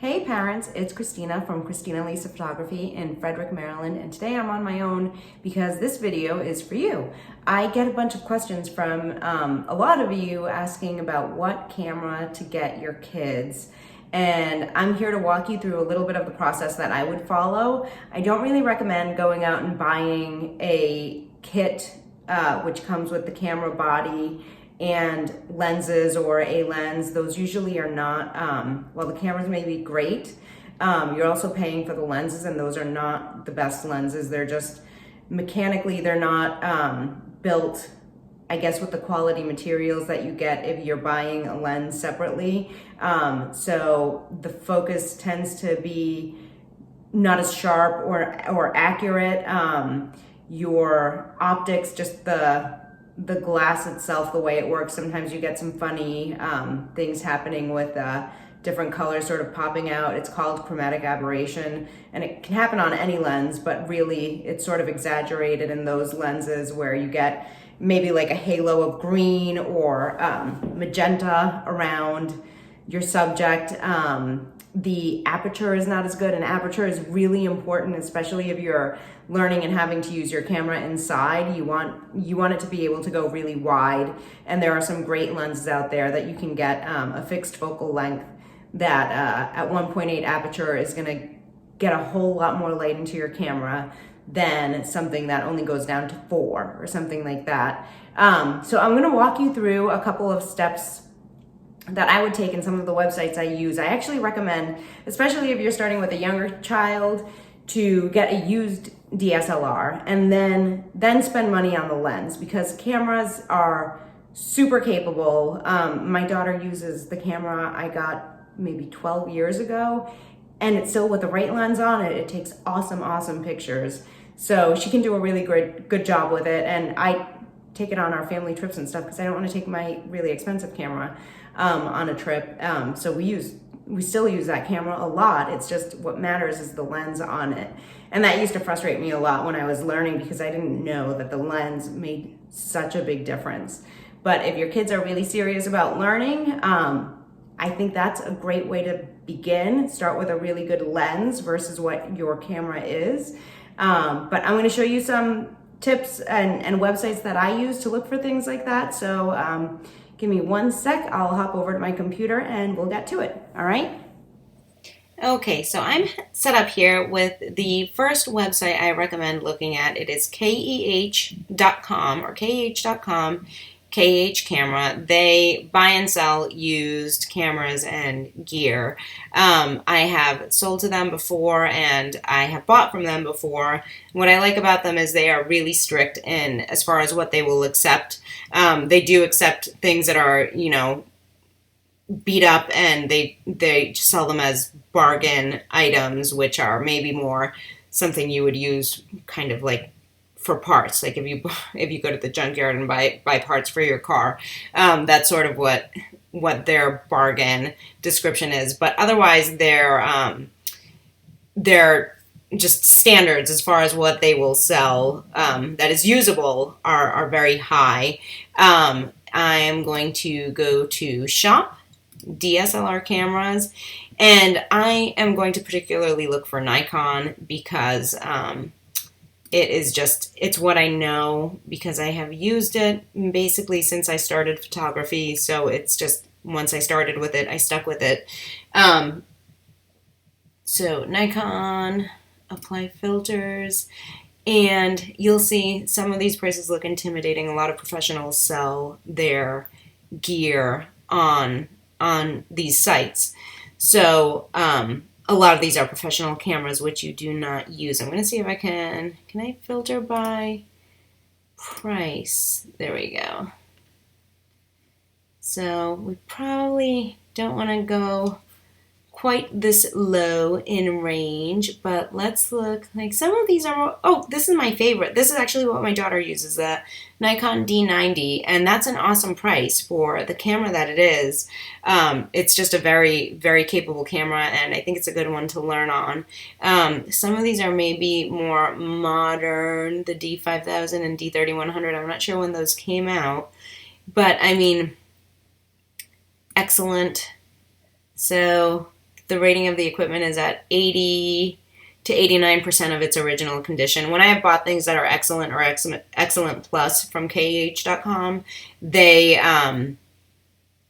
Hey parents, it's Christina from Cristina Elisa Photography in Frederick, Maryland, and today I'm on my own because this video is for you. I get a bunch of questions from a lot of you asking about what camera to get your kids, and I'm here to walk you through a little bit of the process that I would follow. I don't really recommend going out and buying a kit which comes with the camera body and lenses or a lens. Those usually are not, well, the cameras may be great. You're also paying for the lenses, and those are not the best lenses. They're just mechanically, they're not built, I guess, with the quality materials that you get if you're buying a lens separately. So the focus tends to be not as sharp or accurate. Your optics, just the glass itself, the way it works, sometimes you get some funny things happening with different colors sort of popping out. It's called chromatic aberration, and it can happen on any lens, but really it's sort of exaggerated in those lenses where you get maybe like a halo of green or magenta around your subject. The aperture is not as good, and aperture is really important, especially if you're learning and having to use your camera inside. You want it to be able to go really wide, and there are some great lenses out there that you can get a fixed focal length that at 1.8 aperture is going to get a whole lot more light into your camera than something that only goes down to 4 or something like that. So I'm going to walk you through a couple of steps that I would take in some of the websites I use. I actually recommend, especially if you're starting with a younger child, to get a used DSLR and then spend money on the lens, because cameras are super capable. My daughter uses the camera I got maybe 12 years ago, and it's still, with the right lens on it, it takes awesome pictures. So she can do a really good job with it, and I take it on our family trips and stuff because I don't want to take my really expensive camera on a trip. So we still use that camera a lot. It's just what matters is the lens on it. And that used to frustrate me a lot when I was learning, because I didn't know that the lens made such a big difference. But if your kids are really serious about learning, I think that's a great way to begin. Start with a really good lens versus what your camera is. But I'm going to show you some tips and websites that I use to look for things like that. So give me one sec. I'll hop over to my computer and we'll get to it. All right? Okay, so I'm set up here with the first website I recommend looking at. It is keh.com or keh.com. KH Camera. They buy and sell used cameras and gear. I have sold to them before, and I have bought from them before. What I like about them is they are really strict in as far as what they will accept. They do accept things that are, beat up, and they sell them as bargain items, which are maybe more something you would use kind of like for parts, like if you go to the junkyard and buy parts for your car. That's sort of what their bargain description is. But otherwise, they're just standards as far as what they will sell that is usable are very high. I am going to go to shop DSLR cameras, and I am going to particularly look for Nikon because it's what I know, because I have used it basically since I started photography. So it's just, once I started with it, I stuck with it. So Nikon, apply filters, and you'll see some of these prices look intimidating. A lot of professionals sell their gear on these sites. So, a lot of these are professional cameras, which you do not use. I'm going to see if I can I filter by price? There we go. So we probably don't want to go quite this low in range, but let's look. Like, some of these are, this is my favorite. This is actually what my daughter uses, the Nikon D90, and that's an awesome price for the camera that it is. It's just a very, very capable camera, and I think it's a good one to learn on. Some of these are maybe more modern, the D5000 and D3100. I'm not sure when those came out, but I mean, excellent. So the rating of the equipment is at 80 to 89% of its original condition. When I have bought things that are excellent or excellent plus from KH.com, they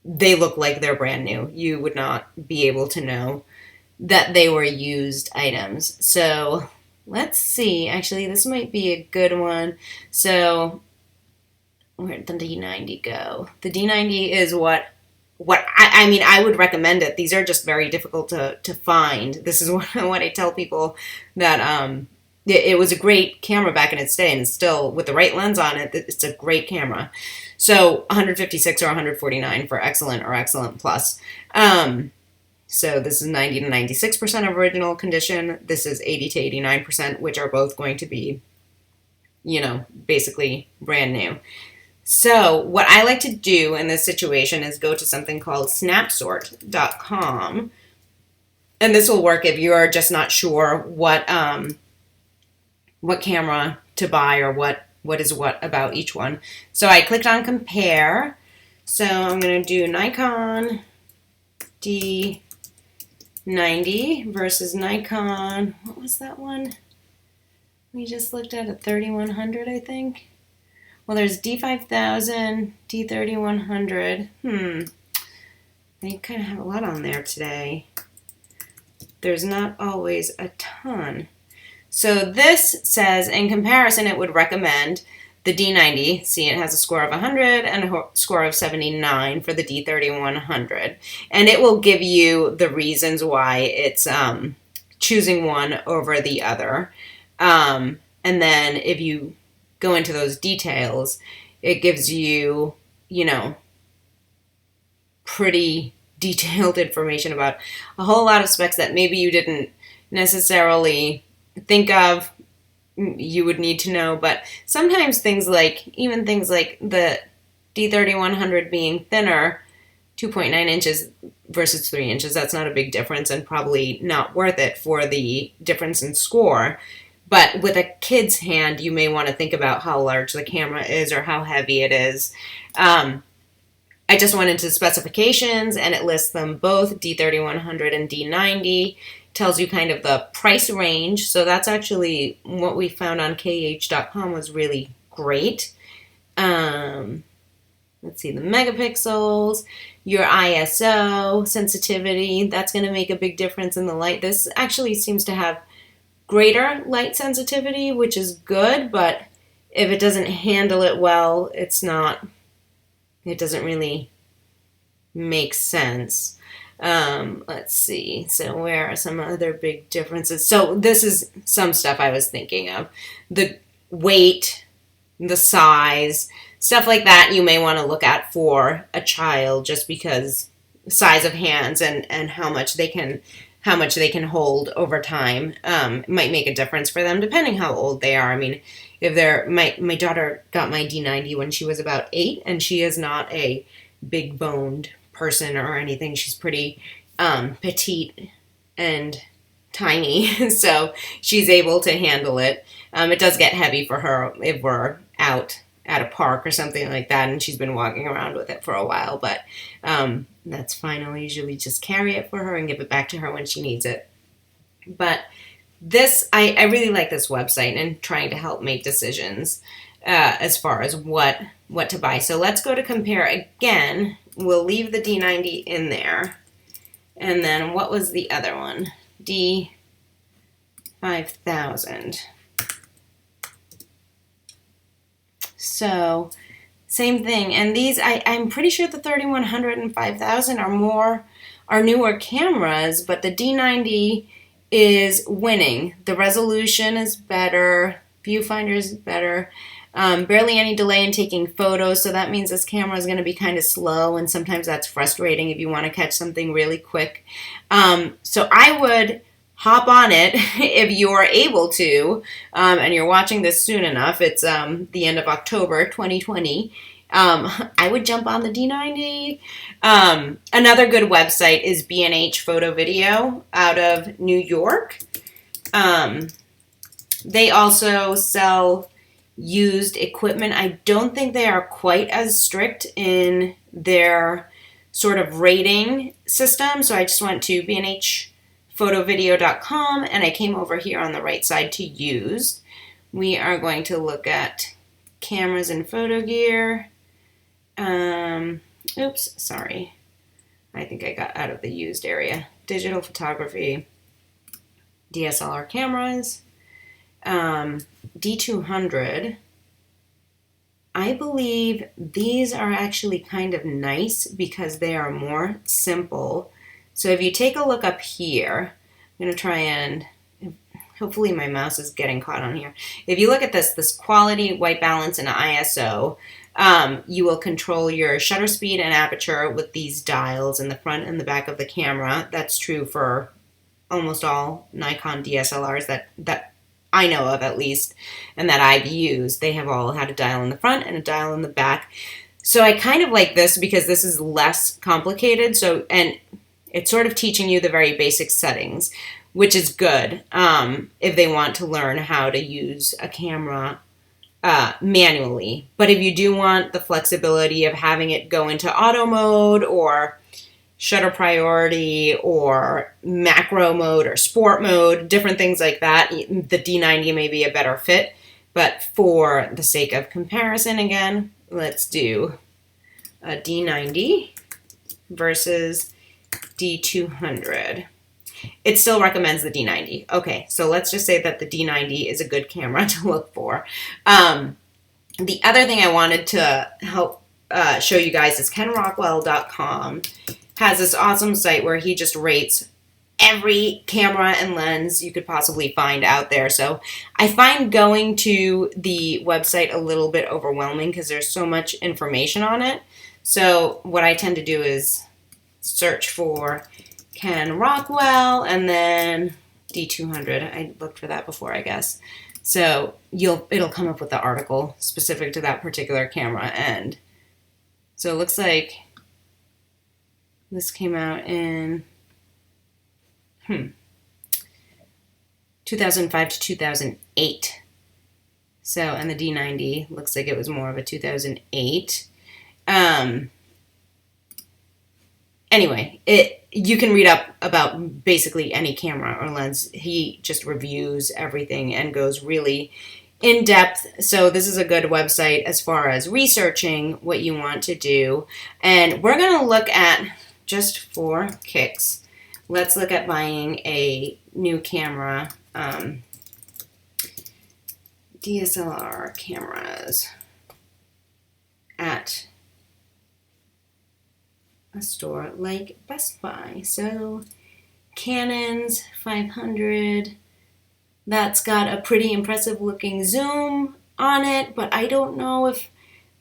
look like they're brand new. You would not be able to know that they were used items. So let's see. Actually, this might be a good one. So where'd the D90 go? The D90 is what I mean, I would recommend it. These are just very difficult to find. This is what I tell people, that it was a great camera back in its day, and it's still, with the right lens on it, it's a great camera. So 156 or 149 for excellent or excellent plus. So this is 90 to 96% of original condition. This is 80 to 89%, which are both going to be, you know, basically brand new. So what I like to do in this situation is go to something called snapsort.com. And this will work if you're just not sure what camera to buy or what is what about each one. So I clicked on compare. So I'm going to do Nikon D90 versus Nikon, what was that one? We just looked at a 3100, I think. Well, there's D5000, D3100. They kind of have a lot on there today. There's not always a ton. So this says, in comparison, it would recommend the D90. See, it has a score of 100 and a score of 79 for the D3100. And it will give you the reasons why it's choosing one over the other. And then if you go into those details, it gives you, you know, pretty detailed information about a whole lot of specs that maybe you didn't necessarily think of you would need to know. But sometimes even things like the D3100 being thinner, 2.9 inches versus 3 inches, that's not a big difference and probably not worth it for the difference in score. But with a kid's hand, you may want to think about how large the camera is or how heavy it is. I just went into specifications, and it lists them both, D3100 and D90. Tells you kind of the price range. So that's actually what we found on KH.com was really great. Let's see, the megapixels, your ISO sensitivity, that's going to make a big difference in the light. This actually seems to have greater light sensitivity, which is good, but if it doesn't handle it well, it doesn't really make sense. Let's see. So where are some other big differences? So this is some stuff I was thinking of. The weight, the size, stuff like that you may want to look at for a child, just because size of hands and how much they can hold over time might make a difference for them, depending how old they are. I mean, if my daughter got my D90 when she was about 8, and she is not a big boned person or anything. She's pretty petite and tiny, so she's able to handle it. It does get heavy for her if we're out at a park or something like that, and she's been walking around with it for a while, but that's fine. I'll usually just carry it for her and give it back to her when she needs it. But this, I really like this website and trying to help make decisions as far as what to buy. So let's go to compare again. We'll leave the D90 in there. And then what was the other one? D5000. So same thing. And these, I'm pretty sure the 3100 and 5000 are newer cameras, but the D90 is winning. The resolution is better. Viewfinder is better. Barely any delay in taking photos, so that means this camera is going to be kind of slow, and sometimes that's frustrating if you want to catch something really quick. So I would hop on it if you're able to, and you're watching this soon enough. It's the end of October 2020. I would jump on the D90. Another good website is B&H Photo Video out of New York. They also sell used equipment. I don't think they are quite as strict in their sort of rating system. So I just went to bnhphotovideo.com and I came over here on the right side to used. We are going to look at cameras and photo gear. Oops, sorry. I think I got out of the used area. Digital photography, DSLR cameras, D200. I believe these are actually kind of nice because they are more simple. So if you take a look up here, I'm going to try and, hopefully my mouse is getting caught on here. If you look at this quality, white balance, and ISO, you will control your shutter speed and aperture with these dials in the front and the back of the camera. That's true for almost all Nikon DSLRs that I know of, at least, and that I've used. They have all had a dial in the front and a dial in the back. So I kind of like this because this is less complicated. So, and it's sort of teaching you the very basic settings, which is good if they want to learn how to use a camera manually. But if you do want the flexibility of having it go into auto mode or shutter priority or macro mode or sport mode, different things like that, the D90 may be a better fit. But for the sake of comparison, again, let's do a D90 versus D200. It still recommends the D90. Okay, so let's just say that the D90 is a good camera to look for. The other thing I wanted to help show you guys is kenrockwell.com has this awesome site where he just rates every camera and lens you could possibly find out there. So I find going to the website a little bit overwhelming because there's so much information on it. So what I tend to do is search for Ken Rockwell and then D200. I looked for that before, I guess. So it'll come up with the article specific to that particular camera. And so it looks like this came out in 2005 to 2008. So, and the D90 looks like it was more of a 2008. Anyway, you can read up about basically any camera or lens. He just reviews everything and goes really in depth. So this is a good website as far as researching what you want to do. And we're going to look at, just for kicks, let's look at buying a new camera. DSLR cameras at a store like Best Buy. So Canon's 500, that's got a pretty impressive looking zoom on it, but I don't know if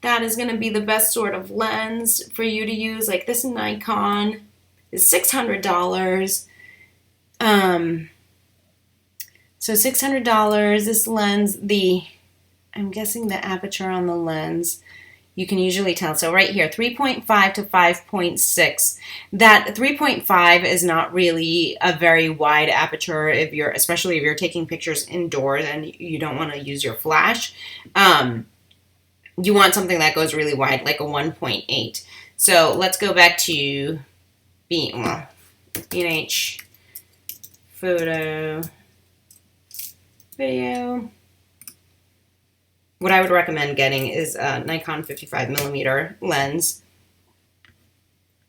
that is going to be the best sort of lens for you to use. Like this Nikon is $600. So $600, this lens, I'm guessing the aperture on the lens, you can usually tell. So right here, 3.5 to 5.6. That 3.5 is not really a very wide aperture especially if you're taking pictures indoors and you don't want to use your flash. You want something that goes really wide, like a 1.8. So let's go back to B&H Photo Video. What I would recommend getting is a Nikon 55mm lens.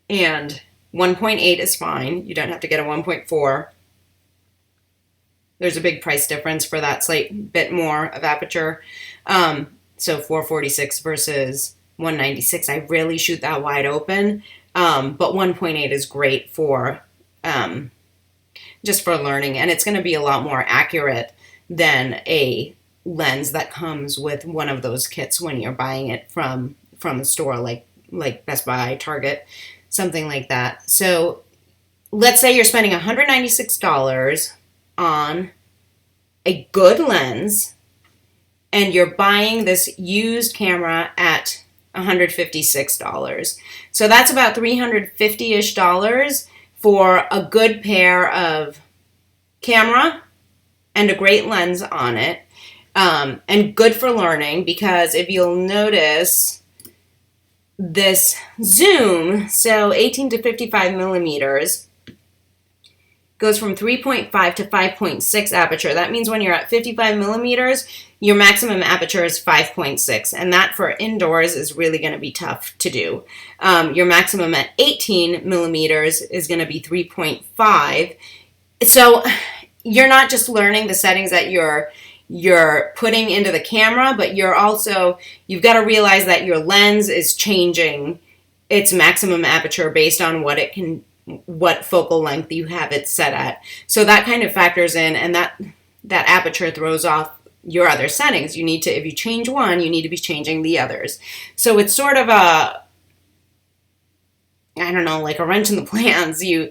And 1.8 is fine. You don't have to get a 1.4. There's a big price difference for that slight bit more of aperture. So 446 versus 196. I rarely shoot that wide open. But 1.8 is great for just for learning. And it's going to be a lot more accurate than a lens that comes with one of those kits when you're buying it from a store like Best Buy, Target, something like that. So let's say you're spending $196 on a good lens and you're buying this used camera at $156. So that's about $350-ish for a good pair of camera and a great lens on it. And good for learning, because if you'll notice, this zoom, so 18 to 55 millimeters, goes from 3.5 to 5.6 aperture. That means when you're at 55 millimeters, your maximum aperture is 5.6, and that for indoors is really going to be tough to do. Your maximum at 18 millimeters is going to be 3.5. So you're not just learning the settings that you're putting into the camera, but you've got to realize that your lens is changing its maximum aperture based on what focal length you have it set at. So that kind of factors in, and that aperture throws off your other settings. If you change one, you need to be changing the others. So it's sort of like a wrench in the plans. You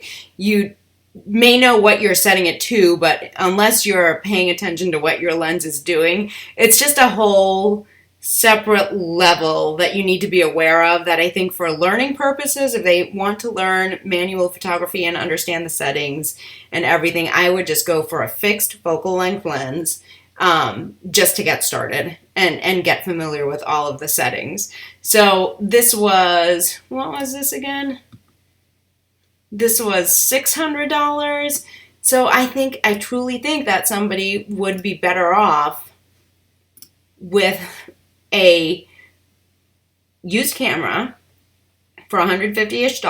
may know what you're setting it to, but unless you're paying attention to what your lens is doing, it's just a whole separate level that you need to be aware of, that I think for learning purposes, if they want to learn manual photography and understand the settings and everything, I would just go for a fixed focal length lens, just to get started and get familiar with all of the settings. So this was, what was this again? This was $600. So I truly think that somebody would be better off with a used camera for $150-ish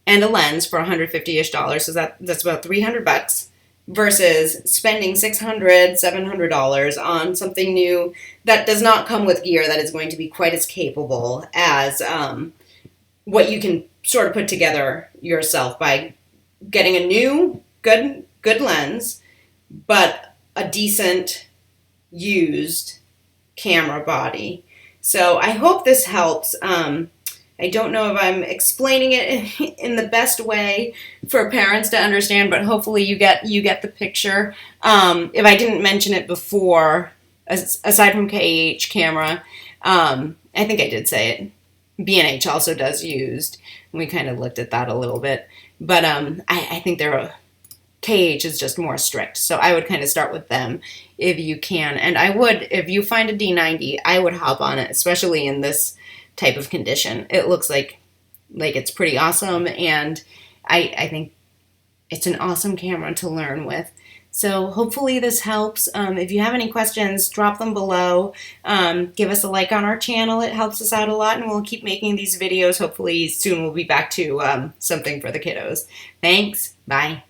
and a lens for $150-ish. So that's about $300 versus spending $600-700 on something new that does not come with gear that is going to be quite as capable as what you can sort of put together yourself by getting a new good lens, but a decent used camera body. So I hope this helps. I don't know if I'm explaining it in the best way for parents to understand, but hopefully you get the picture. If I didn't mention it before, aside from KH camera, I think I did say it. B&H also does used. We kind of looked at that a little bit, but I think KH is just more strict. So I would kind of start with them if you can. And I would, if you find a D90, I would hop on it, especially in this type of condition. It looks like it's pretty awesome, and I think it's an awesome camera to learn with. So hopefully this helps. If you have any questions, drop them below. Give us a like on our channel. It helps us out a lot, and we'll keep making these videos. Hopefully soon we'll be back to something for the kiddos. Thanks. Bye.